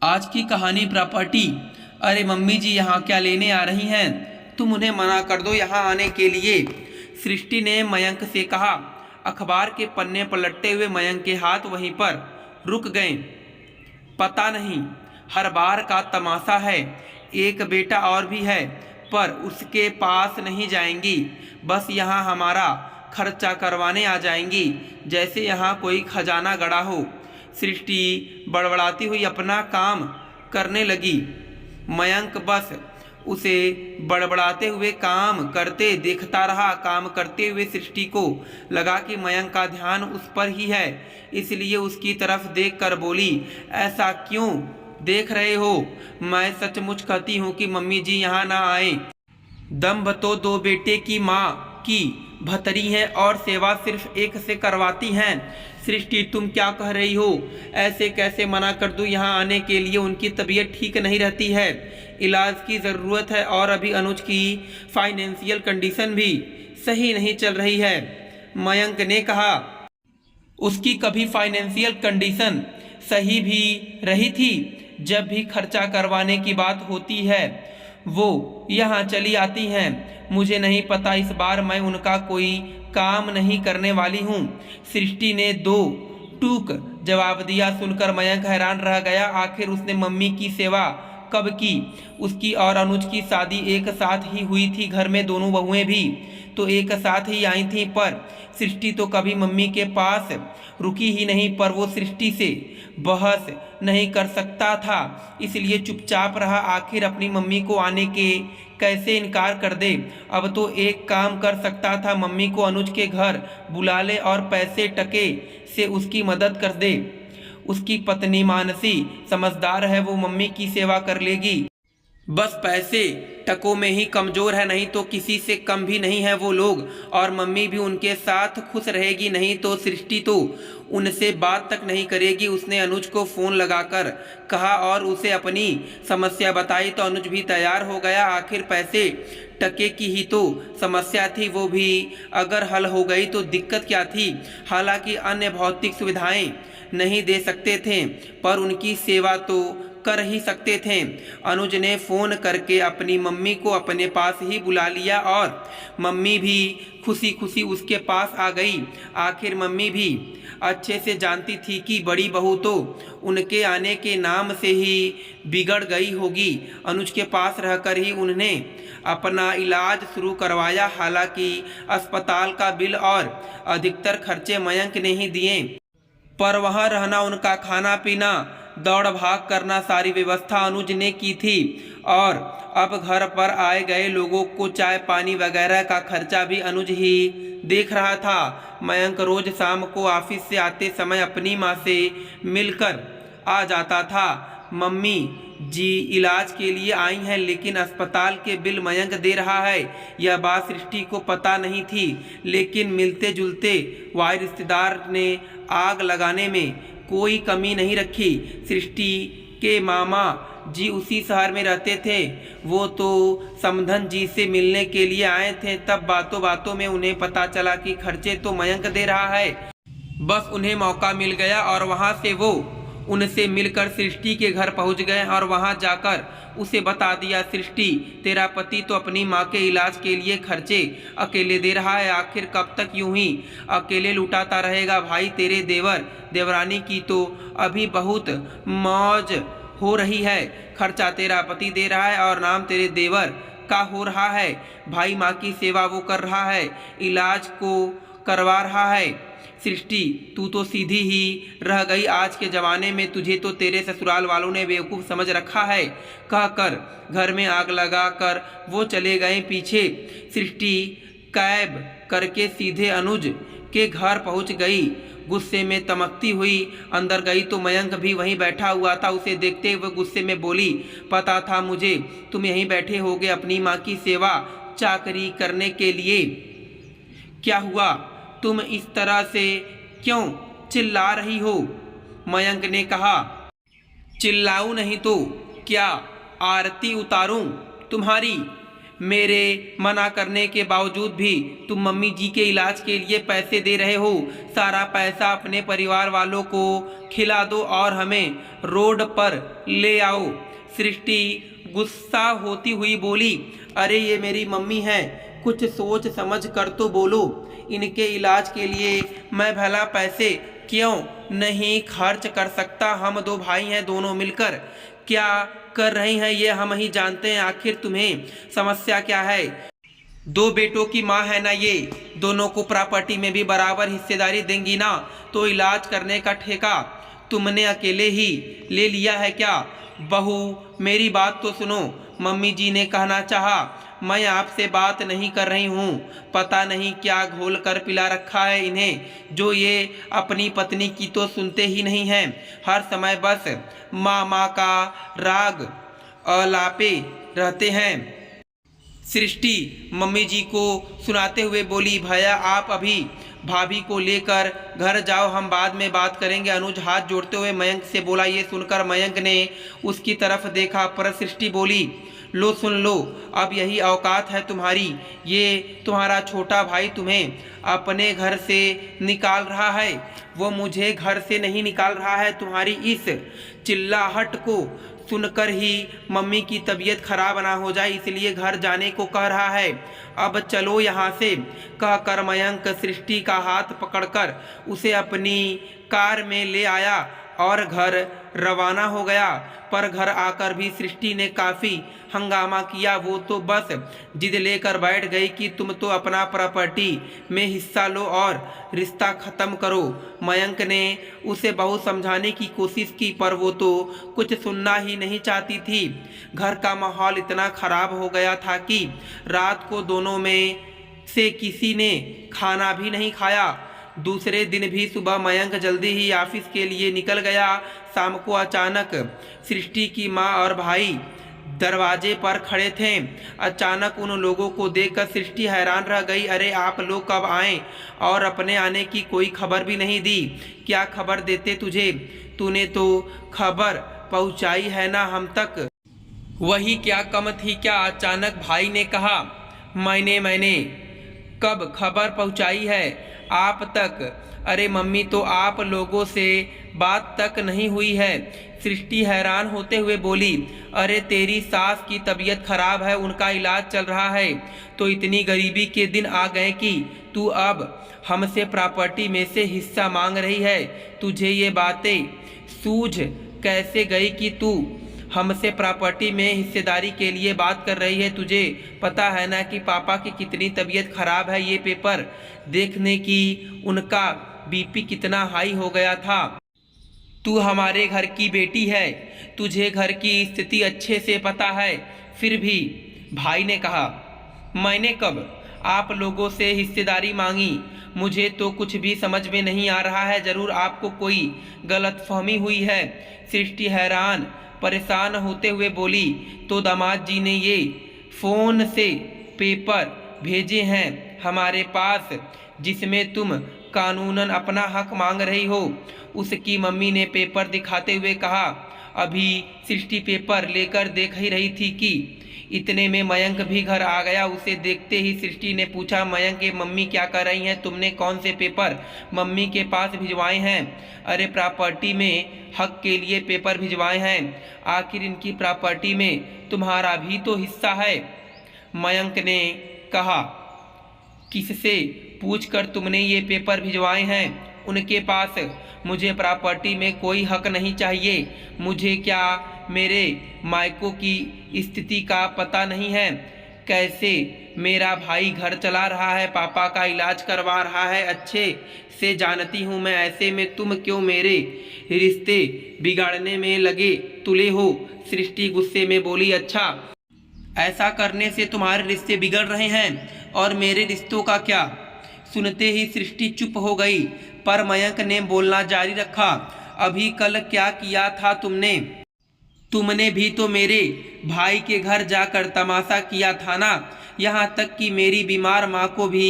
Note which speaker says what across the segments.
Speaker 1: आज की कहानी प्रॉपर्टी। अरे मम्मी जी यहाँ क्या लेने आ रही हैं? तुम उन्हें मना कर दो यहाँ आने के लिए, सृष्टि ने मयंक से कहा। अखबार के पन्ने पलटते हुए मयंक के हाथ वहीं पर रुक गए। पता नहीं, हर बार का तमाशा है। एक बेटा और भी है, पर उसके पास नहीं जाएंगी। बस यहाँ हमारा खर्चा करवाने आ जाएंगी, जैसे यहाँ कोई खजाना गड़ा हो। सृष्टि बड़बड़ाती हुई अपना काम करने लगी। मयंक बस उसे बड़बड़ाते हुए काम करते देखता रहा। काम करते हुए सृष्टि को लगा कि मयंक का ध्यान उस पर ही है, इसलिए उसकी तरफ देखकर बोली, ऐसा क्यों देख रहे हो? मैं सचमुच कहती हूँ कि मम्मी जी यहाँ ना आए। दम्भ तो दो बेटे की माँ की भतरी हैं और सेवा सिर्फ एक से करवाती हैं। सृष्टि तुम क्या कह रही हो? ऐसे कैसे मना कर दूं यहाँ आने के लिए? उनकी तबीयत ठीक नहीं रहती है, इलाज की ज़रूरत है और अभी अनुज की फाइनेंशियल कंडीशन भी सही नहीं चल रही है। मयंक ने कहा। उसकी कभी फाइनेंशियल कंडीशन सही भी रही थी? जब भी खर्चा करवाने की बात होती है वो यहाँ चली आती हैं। मुझे नहीं पता, इस बार मैं उनका कोई काम नहीं करने वाली हूँ। सृष्टि ने दो टूक जवाब दिया। सुनकर मयंक हैरान रह गया। आखिर उसने मम्मी की सेवा कब की? उसकी और अनुज की शादी एक साथ ही हुई थी, घर में दोनों बहुएं भी तो एक साथ ही आई थी, पर सृष्टि तो कभी मम्मी के पास रुकी ही नहीं। पर वो सृष्टि से बहस नहीं कर सकता था, इसलिए चुपचाप रहा। आखिर अपनी मम्मी को आने के कैसे इनकार कर दे? अब तो एक काम कर सकता था, मम्मी को अनुज के घर बुला ले और पैसे टके से उसकी मदद कर दे। उसकी पत्नी मानसी समझदार है, वो मम्मी की सेवा कर लेगी। बस पैसे टकों में ही कमज़ोर है, नहीं तो किसी से कम भी नहीं है वो लोग। और मम्मी भी उनके साथ खुश रहेगी, नहीं तो सृष्टि तो उनसे बात तक नहीं करेगी। उसने अनुज को फ़ोन लगाकर कहा और उसे अपनी समस्या बताई तो अनुज भी तैयार हो गया। आखिर पैसे टके की ही तो समस्या थी, वो भी अगर हल हो गई तो दिक्कत क्या थी? हालांकि अन्य भौतिक सुविधाएं नहीं दे सकते थे, पर उनकी सेवा तो कर ही सकते थे। अनुज ने फ़ोन करके अपनी मम्मी को अपने पास ही बुला लिया और मम्मी भी खुशी खुशी उसके पास आ गई। आखिर मम्मी भी अच्छे से जानती थी कि बड़ी बहू तो उनके आने के नाम से ही बिगड़ गई होगी। अनुज के पास रहकर ही उन्होंने अपना इलाज शुरू करवाया। हालांकि अस्पताल का बिल और अधिकतर खर्चे मयंक ने ही दिए, पर वहाँ रहना, उनका खाना पीना, दौड़ भाग करना, सारी व्यवस्था अनुज ने की थी। और अब घर पर आए गए लोगों को चाय पानी वगैरह का खर्चा भी अनुज ही देख रहा था। मयंक रोज शाम को ऑफिस से आते समय अपनी माँ से मिलकर आ जाता था। मम्मी जी इलाज के लिए आई हैं, लेकिन अस्पताल के बिल मयंक दे रहा है। यह बात सृष्टि को पता नहीं थी, लेकिन मिलते जुलते वाई रिश्तेदार ने आग लगाने में कोई कमी नहीं रखी। सृष्टि के मामा जी उसी शहर में रहते थे, वो तो समधन जी से मिलने के लिए आए थे। तब बातों बातों में उन्हें पता चला कि खर्चे तो मयंक दे रहा है। बस उन्हें मौका मिल गया और वहाँ से वो उनसे मिलकर सृष्टि के घर पहुँच गए और वहाँ जाकर उसे बता दिया, सृष्टि तेरा पति तो अपनी माँ के इलाज के लिए खर्चे अकेले दे रहा है। आखिर कब तक यूं ही अकेले लुटाता रहेगा? भाई तेरे देवर देवरानी की तो अभी बहुत मौज हो रही है। खर्चा तेरा पति दे रहा है और नाम तेरे देवर का हो रहा है। भाई माँ की सेवा वो कर रहा है, इलाज को करवा रहा है। सृष्टि तू तो सीधी ही रह गई। आज के ज़माने में तुझे तो तेरे ससुराल वालों ने बेवकूफ़ समझ रखा है, कहकर घर में आग लगाकर वो चले गए पीछे। सृष्टि कैब करके सीधे अनुज के घर पहुंच गई। गुस्से में तमकती हुई अंदर गई तो मयंक भी वहीं बैठा हुआ था। उसे देखते हुए गुस्से में बोली, पता था मुझे तुम यहीं बैठे होगे अपनी माँ की सेवा चाकरी करने के लिए। क्या हुआ, तुम इस तरह से क्यों चिल्ला रही हो? मयंक ने कहा। चिल्लाऊं नहीं तो क्या आरती उतारूं तुम्हारी? मेरे मना करने के बावजूद भी तुम मम्मी जी के इलाज के लिए पैसे दे रहे हो। सारा पैसा अपने परिवार वालों को खिला दो और हमें रोड पर ले आओ। सृष्टि गुस्सा होती हुई बोली, अरे ये मेरी मम्मी है, कुछ सोच समझ कर तो बोलो। इनके इलाज के लिए मैं भला पैसे क्यों नहीं खर्च कर सकता। हम दो भाई हैं, दोनों मिलकर क्या कर रही हैं ये हम ही जानते हैं। आखिर तुम्हें समस्या क्या है? दो बेटों की माँ है ना ये, दोनों को प्रॉपर्टी में भी बराबर हिस्सेदारी देंगी ना। तो इलाज करने का ठेका तुमने अकेले ही ले लिया है क्या? बहू मेरी बात तो सुनो। मम्मी जी ने कहना चाहा, मैं आपसे बात नहीं कर रही हूँ। पता नहीं क्या घोल कर पिला रखा है इन्हें, जो ये अपनी पत्नी की तो सुनते ही नहीं हैं। हर समय बस माँ माँ का राग अलापे रहते हैं। सृष्टि मम्मी जी को सुनाते हुए बोली, भैया आप अभी भाभी को लेकर घर जाओ, हम बाद में बात करेंगे। अनुज हाथ जोड़ते हुए मयंक से बोला। ये सुनकर मयंक ने उसकी तरफ देखा, पर सृष्टि बोली, लो सुन लो, अब यही औकात है तुम्हारी। ये तुम्हारा छोटा भाई तुम्हें अपने घर से निकाल रहा है। वो मुझे घर से नहीं निकाल रहा है, तुम्हारी इस चिल्लाहट को सुनकर ही मम्मी की तबीयत खराब ना हो जाए, इसलिए घर जाने को कह रहा है। अब चलो यहाँ से, कहकर मयंक सृष्टि का हाथ पकड़कर उसे अपनी कार में ले आया और घर रवाना हो गया। पर घर आकर भी सृष्टि ने काफ़ी हंगामा किया। वो तो बस जिद लेकर बैठ गई कि तुम तो अपना प्रॉपर्टी में हिस्सा लो और रिश्ता ख़त्म करो। मयंक ने उसे बहुत समझाने की कोशिश की, पर वो तो कुछ सुनना ही नहीं चाहती थी। घर का माहौल इतना ख़राब हो गया था कि रात को दोनों में से किसी ने खाना भी नहीं खाया। दूसरे दिन भी सुबह मयंक जल्दी ही ऑफिस के लिए निकल गया। शाम को अचानक सृष्टि की माँ और भाई दरवाजे पर खड़े थे। अचानक उन लोगों को देखकर सृष्टि हैरान रह गई। अरे आप लोग कब आए और अपने आने की कोई खबर भी नहीं दी। क्या खबर देते तुझे? तूने तो खबर पहुंचाई है ना हम तक। वही क्या कम थी क्या? अचानक भाई ने कहा। मैंने कब खबर पहुंचाई है आप तक? अरे मम्मी तो आप लोगों से बात तक नहीं हुई है। सृष्टि हैरान होते हुए बोली, अरे तेरी सास की तबीयत खराब है, उनका इलाज चल रहा है, तो इतनी गरीबी के दिन आ गए कि तू अब हमसे प्रॉपर्टी में से हिस्सा मांग रही है। तुझे ये बातें सूझ कैसे गई कि तू हमसे प्रॉपर्टी में हिस्सेदारी के लिए बात कर रही है? तुझे पता है ना कि पापा की कितनी तबीयत खराब है। ये पेपर देखने की उनका बीपी कितना हाई हो गया था। तू हमारे घर की बेटी है, तुझे घर की स्थिति अच्छे से पता है। फिर भी भाई ने कहा, मैंने कब आप लोगों से हिस्सेदारी मांगी? मुझे तो कुछ भी समझ में नहीं आ रहा है। जरूर आपको कोई गलतफहमी हुई है। सृष्टि हैरान परेशान होते हुए बोली, तो दामाद जी ने ये फ़ोन से पेपर भेजे हैं हमारे पास, जिसमें तुम कानूनन अपना हक मांग रही हो। उसकी मम्मी ने पेपर दिखाते हुए कहा। अभी सृष्टि पेपर लेकर देख ही रही थी कि इतने में मयंक भी घर आ गया। उसे देखते ही सृष्टि ने पूछा, मयंक के मम्मी क्या कर रही हैं? तुमने कौन से पेपर मम्मी के पास भिजवाए हैं? अरे प्रॉपर्टी में हक के लिए पेपर भिजवाए हैं। आखिर इनकी प्रॉपर्टी में तुम्हारा भी तो हिस्सा है। मयंक ने कहा, किससे पूछकर तुमने ये पेपर भिजवाए हैं? उनके पास। मुझे प्रॉपर्टी में कोई हक नहीं चाहिए। मुझे क्या मेरे मायकों की स्थिति का पता नहीं है? कैसे मेरा भाई घर चला रहा है, पापा का इलाज करवा रहा है, अच्छे से जानती हूँ मैं। ऐसे में तुम क्यों मेरे रिश्ते बिगाड़ने में लगे तुले हो? सृष्टि गुस्से में बोली, अच्छा ऐसा करने से तुम्हारे रिश्ते बिगड़ रहे हैं और मेरे रिश्तों का क्या? सुनते ही सृष्टि चुप हो गई, पर मयंक ने बोलना जारी रखा। अभी कल क्या किया था तुमने? तुमने भी तो मेरे भाई के घर जाकर तमाशा किया था ना। यहाँ तक कि मेरी बीमार माँ को भी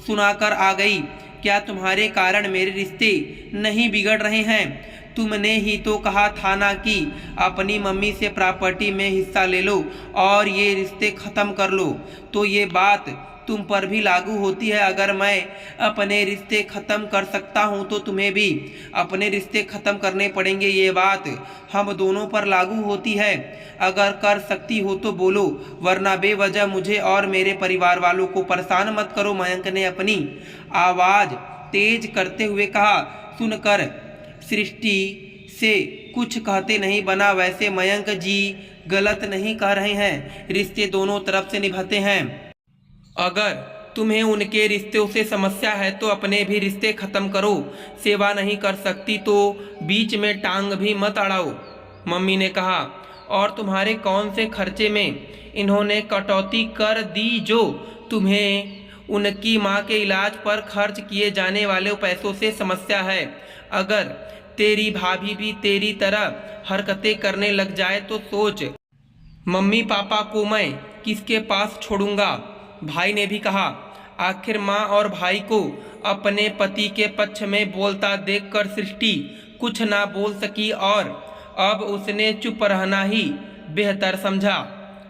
Speaker 1: सुनाकर आ गई। क्या तुम्हारे कारण मेरे रिश्ते नहीं बिगड़ रहे हैं? तुमने ही तो कहा था ना कि अपनी मम्मी से प्रॉपर्टी में हिस्सा ले लो और ये रिश्ते ख़त्म कर लो। तो ये बात तुम पर भी लागू होती है। अगर मैं अपने रिश्ते ख़त्म कर सकता हूँ तो तुम्हें भी अपने रिश्ते ख़त्म करने पड़ेंगे। ये बात हम दोनों पर लागू होती है। अगर कर सकती हो तो बोलो, वरना बेवजह मुझे और मेरे परिवार वालों को परेशान मत करो। मयंक ने अपनी आवाज़ तेज करते हुए कहा। सुनकर सृष्टि से कुछ कहते नहीं बना। वैसे मयंक जी गलत नहीं कह रहे हैं, रिश्ते दोनों तरफ से निभाते हैं। अगर तुम्हें उनके रिश्तों से समस्या है तो अपने भी रिश्ते ख़त्म करो। सेवा नहीं कर सकती तो बीच में टांग भी मत अड़ाओ, मम्मी ने कहा। और तुम्हारे कौन से खर्चे में इन्होंने कटौती कर दी जो तुम्हें उनकी माँ के इलाज पर खर्च किए जाने वाले पैसों से समस्या है? अगर तेरी भाभी भी तेरी तरह हरकतें करने लग जाए तो सोच, मम्मी पापा को मैं किसके पास छोड़ूंगा? भाई ने भी कहा। आखिर माँ और भाई को अपने पति के पक्ष में बोलता देखकर सृष्टि कुछ ना बोल सकी और अब उसने चुप रहना ही बेहतर समझा।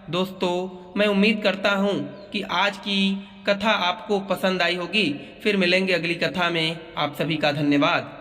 Speaker 1: दोस्तों, मैं उम्मीद करता हूँ कि आज की कथा आपको पसंद आई होगी। फिर मिलेंगे अगली कथा में। आप सभी का धन्यवाद।